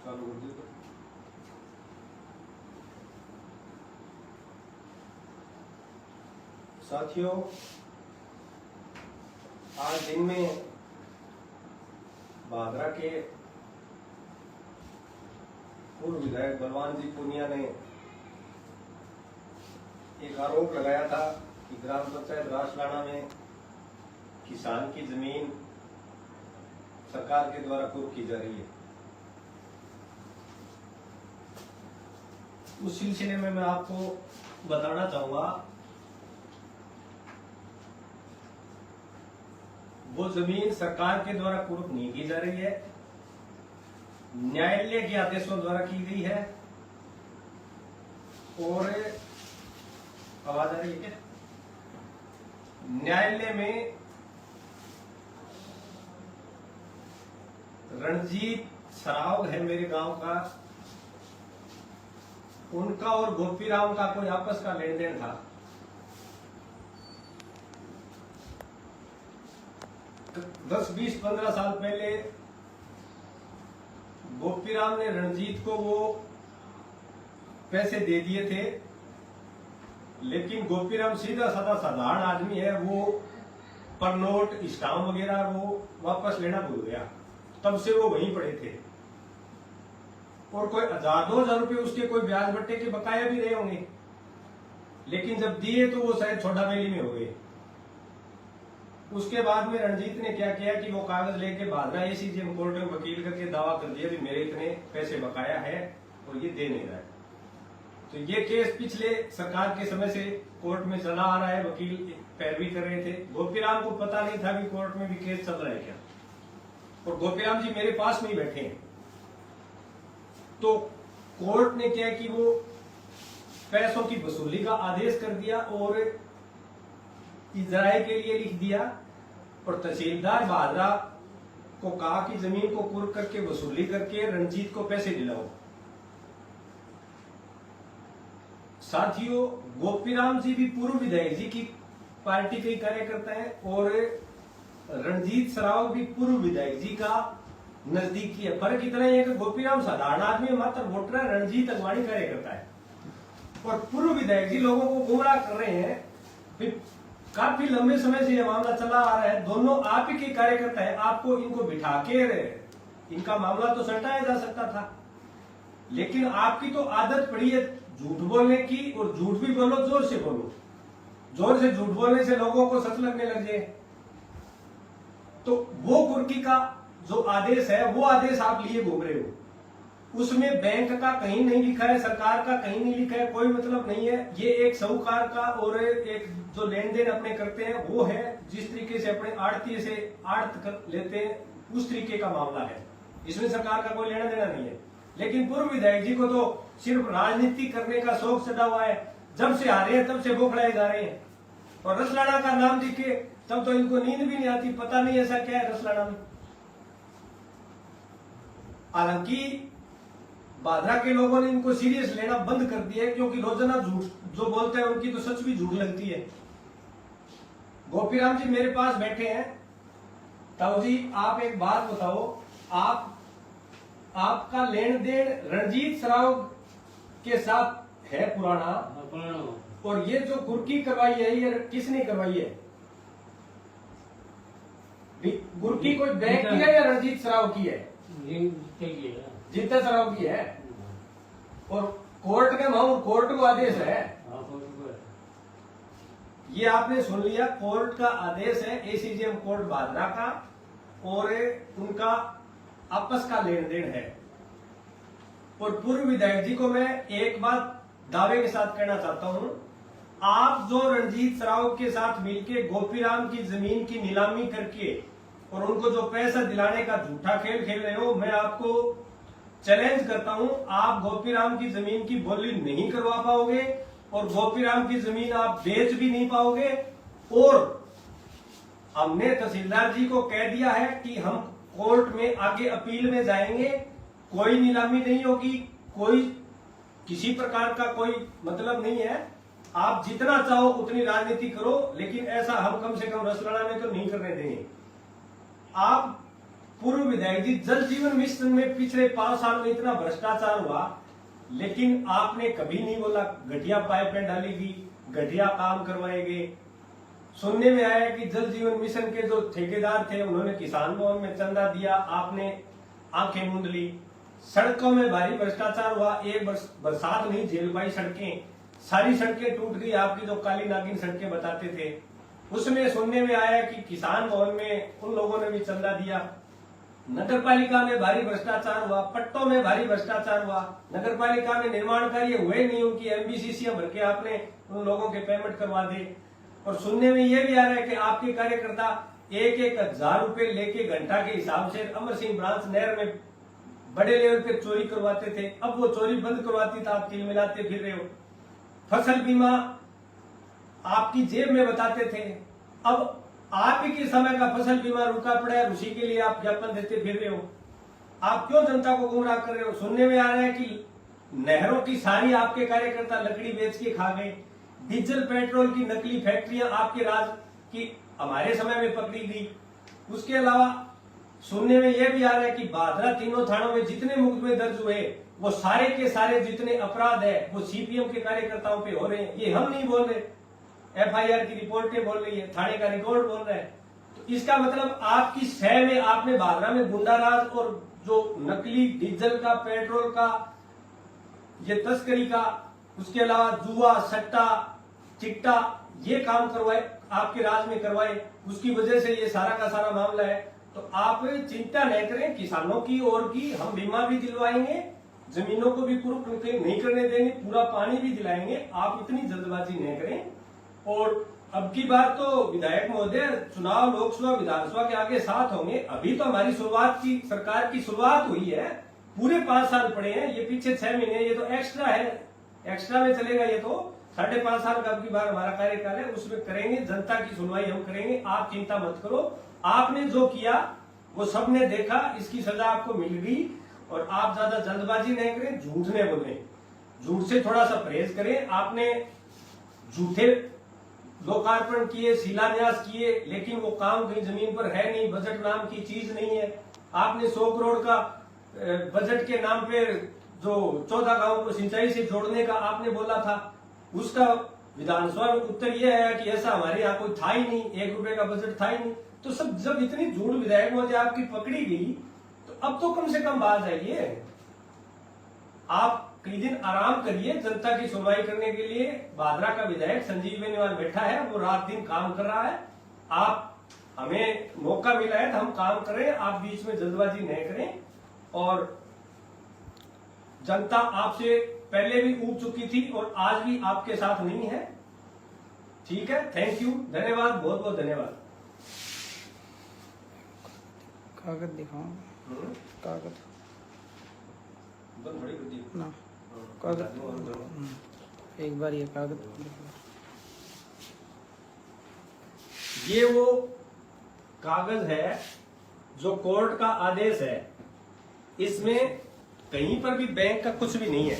चालू कर दे। साथियों, आज दिन में भादरा के पूर्व विधायक बलवान जी पूनिया ने एक आरोप लगाया था कि ग्राम पंचायत रासलाना में किसान की जमीन सरकार के द्वारा कुर्क की जा रही है। उस सिलसिले में मैं आपको बताना चाहूंगा, वो जमीन सरकार के द्वारा कुर्क नहीं की जा रही है, न्यायालय के आदेशों द्वारा की गई है। और आवाज आ रही है क्या? न्यायालय में रणजीत सराव है मेरे गांव का, उनका और गोपीराम का कोई आपस का लेन देन था। 10, 20, 15 साल पहले गोपीराम ने रणजीत को वो पैसे दे दिए थे, लेकिन गोपीराम सीधा साधा साधारण आदमी है, वो पर नोट स्टाम्प वगैरह वो वापस लेना भूल गया। तब से वो वहीं पड़े थे और कोई 1000-2000 रुपए उसके कोई ब्याज बट्टे के बकाया भी रहे होंगे, लेकिन जब दिए तो वो शायद छोटा बेली में हो गए। उसके बाद में रणजीत ने क्या किया कि वो कागज लेके भादरा एसीजेएम कोर्ट में वकील करके दावा कर दिया कि मेरे इतने पैसे बकाया है और ये दे नहीं रहा है। तो ये केस पिछले सरकार के समय से कोर्ट में चला आ रहा है, वकील पैरवी कर रहे थे। गोपीराम को पता नहीं था कि कोर्ट में भी केस चल रहा है क्या, और गोपीराम जी मेरे पास में ही बैठे हैं। तो कोर्ट ने क्या कि वो पैसों की वसूली का आदेश कर दिया और इजराए के लिए लिख दिया, और तहसीलदार भादरा को कहा कि जमीन को कुर्क करके वसूली करके रणजीत को पैसे दिलाओ। साथियों, गोपीराम जी भी पूर्व विधायक जी की पार्टी के कार्यकर्ता हैं और रणजीत सराव भी पूर्व विधायक जी का नजदीकी है। फर्क इतना ही है कि गोपीराम साधारण आदमी मात्र वोटर है, रणजीत अगवानी कार्यकर्ता है। और पूर्व विधायक जी लोगों को गुमराह कर रहे हैं। काफी लंबे समय से यह मामला चला आ रहा है, दोनों आप ही के कार्यकर्ता है। आपको इनको बिठा के इनका मामला तो सटाया जा सकता था, लेकिन आपकी तो आदत पड़ी है झूठ बोलने की, और झूठ भी बोलो जोर से बोलो। जोर से झूठ बोलने से लोगों को सच लगने लग जाए। तो वो कुर्की का जो आदेश है वो आदेश आप लिए घूम रहे हो, उसमें बैंक का कहीं नहीं लिखा है, सरकार का कहीं नहीं लिखा है, कोई मतलब नहीं है। ये एक साहूकार का और एक जो लेन देन अपने करते हैं वो है, जिस तरीके से अपने आड़ती से आड़त कर लेते हैं उस तरीके का मामला है। इसमें सरकार का कोई लेना देना नहीं है। लेकिन पूर्व विधायक जी को तो सिर्फ राजनीति करने का शौक सदा हुआ है। जब से आ रहे हैं तब से बौखलाए जा रहे हैं, और रसलाना का नाम दिखे तब तो इनको नींद भी नहीं आती। पता नहीं ऐसा क्या है रसलाना में। हालांकि भादरा के लोगों ने इनको सीरियस लेना बंद कर दिया है, क्योंकि रोजाना झूठ जो बोलते हैं उनकी तो सच भी झूठ लगती है। गोपीराम जी मेरे पास बैठे हैं। ताऊ जी, आप एक बात बताओ, आपका लेन देन रणजीत सराव के साथ है पुराना, और ये जो कुर्की करवाई है ये किसने करवाई है? कुर्की कोई बैंक की है या रणजीत सराव की है? जितना सराव की है। और कोर्ट का मामूल, कोर्ट को आदेश है। ये आपने सुन लिया, कोर्ट का आदेश है, एसीजेएम कोर्ट भादरा का, और उनका आपस का लेन देन है। और पूर्व विधायक जी को मैं एक बात दावे के साथ कहना चाहता हूं, आप जो रणजीत सराव के साथ मिलकर गोपीराम की जमीन की नीलामी करके और उनको जो पैसा दिलाने का झूठा खेल खेल रहे हो, मैं आपको चैलेंज करता हूं, आप गोपीराम की जमीन की बोली नहीं करवा पाओगे और गोपीराम की जमीन आप बेच भी नहीं पाओगे। और हमने तहसीलदार जी को कह दिया है कि हम कोर्ट में आगे अपील में जाएंगे, कोई नीलामी नहीं होगी, कोई किसी प्रकार का कोई मतलब नहीं है। आप जितना चाहो उतनी राजनीति करो, लेकिन ऐसा हम कम से कम रसलाना में तो नहीं करने देंगे। आप पूर्व विधायक जी, जल जीवन मिशन में पिछले 5 साल में इतना भ्रष्टाचार हुआ, लेकिन आपने कभी नहीं बोला घटिया पाइपें डाली गई, घटिया काम करवाए गए। सुनने में आया कि जल जीवन मिशन के जो ठेकेदार थे उन्होंने किसान भवन में चंदा दिया, आपने आंखें मूंद ली। सड़कों में भारी भ्रष्टाचार हुआ, एक बरसात नहीं झेल पाई सड़कें, सारी सड़कें टूट गई। आपकी जो काली नागिन सड़कें बताते थे, उसमें सुनने में आया कि किसान भवन में उन लोगों ने भी चंदा दिया। नगर पालिका में भारी भ्रष्टाचार हुआ, पट्टों में भारी भ्रष्टाचार हुआ, नगर पालिका में निर्माण कार्य हुए नहीं, उनकी एमबीसीसी भर के आपने उन लोगों के पेमेंट करवा दे। और सुनने में यह भी आ रहा है कि आपके कार्यकर्ता 1,000 रुपए लेके घंटा के हिसाब से अमर सिंह ब्रांच नहर में बड़े लेवल पे चोरी करवाते थे। अब वो चोरी बंद करवाती था, आप तिलमिलाते फिर रहे हो। फसल बीमा आपकी जेब में बताते थे, अब आप ही के समय का फसल बीमा रुका पड़ा है, उसी के लिए आप ज्ञापन देते फिर रहे हो। आप क्यों जनता को गुमराह कर रहे हो? सुनने में आ रहा है कि नहरों की सारी आपके कार्यकर्ता लकड़ी बेच के खा गए। डीजल पेट्रोल की नकली फैक्ट्रियां आपके राज की हमारे समय में पकड़ी गई। उसके अलावा सुनने में यह भी आ रहा है कि भादरा तीनों थानों में जितने मुकदमे दर्ज हुए, वो सारे के सारे जितने अपराध है वो सीपीएम के कार्यकर्ताओं पे हो रहे हैं। ये हम नहीं बोल रहे, एफआईआर की रिपोर्टें बोल रही है, थाने का रिकॉर्ड बोल रहा है। तो इसका मतलब आपकी सह में आपने भादरा में गुंडाराज और जो नकली डीजल का, पेट्रोल का, ये तस्करी का, उसके अलावा जुआ, सट्टा, चिट्टा, ये काम करवाए, आपके राज में करवाए, उसकी वजह से ये सारा का सारा मामला है। तो आप चिंता न करें किसानों की और की, हम बीमा भी दिलवाएंगे, जमीनों को भी पूरा नहीं करने देंगे, पूरा पानी भी दिलाएंगे। आप इतनी जल्दबाजी न करें। और अब की बार तो विधायक महोदय चुनाव लोकसभा विधानसभा के आगे साथ होंगे। अभी तो हमारी शुरुआत की, सरकार की शुरुआत हुई है, पूरे 5 साल पड़े हैं, ये पीछे 6 महीने, ये तो एक्स्ट्रा है, एक्स्ट्रा में चलेगा। ये तो 5.5 साल का अब की बार हमारा कार्यकाल है, उसमें करेंगे, जनता की सुनवाई हम करेंगे। आप चिंता मत करो, आपने जो किया वो सबने देखा, इसकी सजा आपको मिल गई। और आप ज्यादा जल्दबाजी नहीं करें, झूठ नहीं बोले, झूठ से थोड़ा सा परहेज करें। आपने झूठे लोकार्पण किए, शिलान्यास किए, लेकिन वो काम कहीं जमीन पर है नहीं, बजट नाम की चीज नहीं है। आपने 100 करोड़ का बजट के नाम पे जो 14 गांवों को सिंचाई से जोड़ने का आपने बोला था, उसका विधानसभा में उत्तर यह है कि ऐसा हमारे यहाँ कोई था ही नहीं, 1 रुपए का बजट था ही नहीं। तो सब जब इतनी झूठ विधायक महोदय आपकी पकड़ी गई, तो अब तो कम से कम बात जाइए। आप कई दिन आराम करिए, जनता की सुनवाई करने के लिए भादरा का विधायक संजीव बेनीवाल बैठा है, वो रात दिन काम कर रहा है। आप, हमें मौका मिला है तो हम काम कर रहे हैं, आप बीच में जल्दबाजी नहीं करें। और जनता आपसे पहले भी ऊब चुकी थी और आज भी आपके साथ नहीं है। ठीक है, थैंक यू, धन्यवाद, बहुत बहुत धन्यवाद। कागज दिखाओ, कागज बड़ी ना, कागज एक बार ये कागज दिखाओ। ये वो कागज है जो कोर्ट का आदेश है, इसमें कहीं पर भी बैंक का कुछ भी नहीं है।